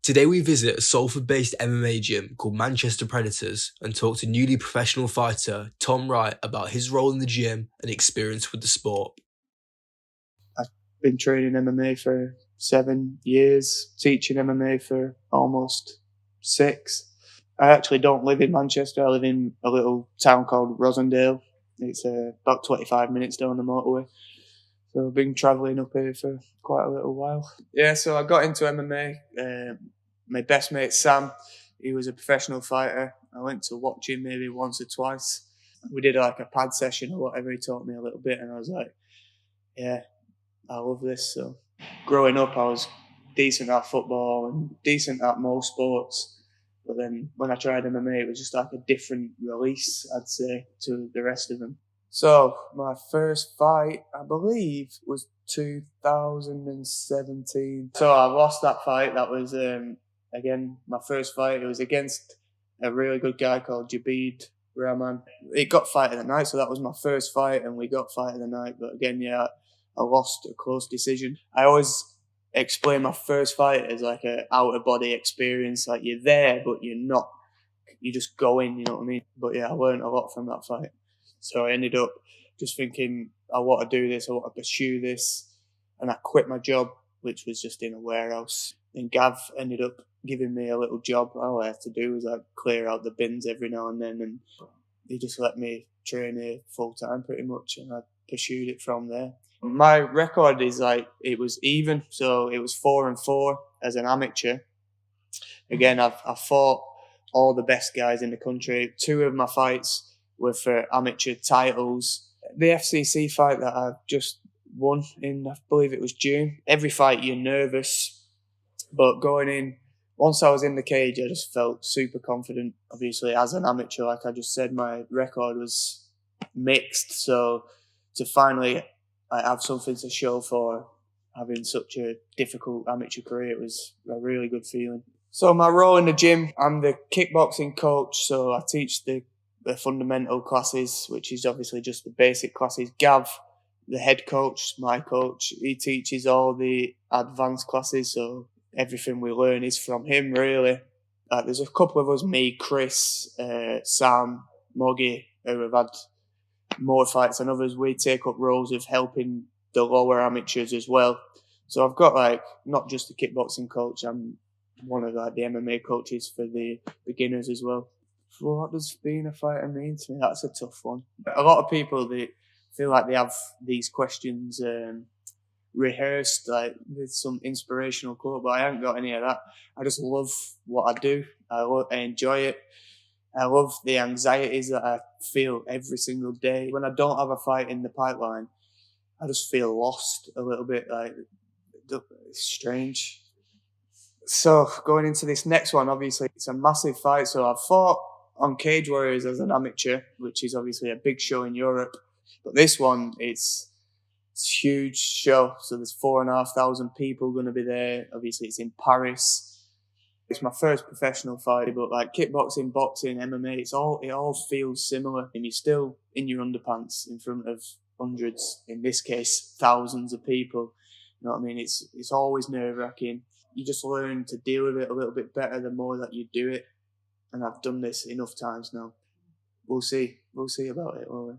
Today we visit a Salford-based MMA gym called Manchester Predators and talk to newly professional fighter Tom Wright about his role in the gym and experience with the sport. I've been training MMA for 7 years, teaching MMA for almost 6. I actually don't live in Manchester. I live in a little town called Rosendale. It's about 25 minutes down the motorway. So I've been travelling up here for quite a little while. Yeah, so I got into MMA. My best mate, Sam, he was a professional fighter. I went to watch him maybe once or twice. We did like a pad session or whatever. He taught me a little bit and I was like, yeah, I love this. So growing up, I was decent at football and decent at most sports. But then when I tried MMA, it was just like a different release, I'd say, to the rest of them. So my first fight, I believe, was 2017. So I lost that fight. That was, again, my first fight. It was against a really good guy called Jabid Rahman. It got fight of the night, so that was my first fight, and we got fight of the night. But again, yeah, I lost a close decision. I always explain my first fight as like a out-of-body experience. Like you're there, but you're not. You just go in, you know what I mean? But yeah, I learned a lot from that fight. So I ended up just thinking, I want to do this, I want to pursue this. And I quit my job, which was just in a warehouse. And Gav ended up giving me a little job. All I had to do was like clear out the bins every now and then. And he just let me train here full time pretty much. And I pursued it from there. My record is like, it was even. So it was 4-4 as an amateur. Again, I fought all the best guys in the country. 2 of my fights were for amateur titles. The FCC fight that I just won in, I believe it was June. Every fight you're nervous, but going in, once I was in the cage, I just felt super confident. Obviously, as an amateur, like I just said, my record was mixed. So to finally have something to show for having such a difficult amateur career, it was a really good feeling. So my role in the gym, I'm the kickboxing coach. So I teach the fundamental classes, which is obviously just the basic classes. Gav, the head coach, my coach, he teaches all the advanced classes, so everything we learn is from him, really. There's a couple of us, me, Chris, Sam, Moggy, who have had more fights than others. We take up roles of helping the lower amateurs as well. So I've got like not just a kickboxing coach, I'm one of like the MMA coaches for the beginners as well. What does being a fighter mean to me? That's a tough one. A lot of people, they feel like they have these questions rehearsed, like with some inspirational quote, but I haven't got any of that. I just love what I do. I enjoy it. I love the anxieties that I feel every single day. When I don't have a fight in the pipeline, I just feel lost a little bit. Like, it's strange. So going into this next one, obviously it's a massive fight. So I've fought on Cage Warriors as an amateur, which is obviously a big show in Europe. But this one, it's a huge show. So there's 4,500 people going to be there. Obviously it's in Paris. It's my first professional fight, but like kickboxing, boxing, MMA, it all feels similar. And you're still in your underpants in front of hundreds, in this case, thousands of people. You know what I mean? It's always nerve-wracking. You just learn to deal with it a little bit better the more that you do it. And I've done this enough times now. We'll see. We'll see about it, won't we?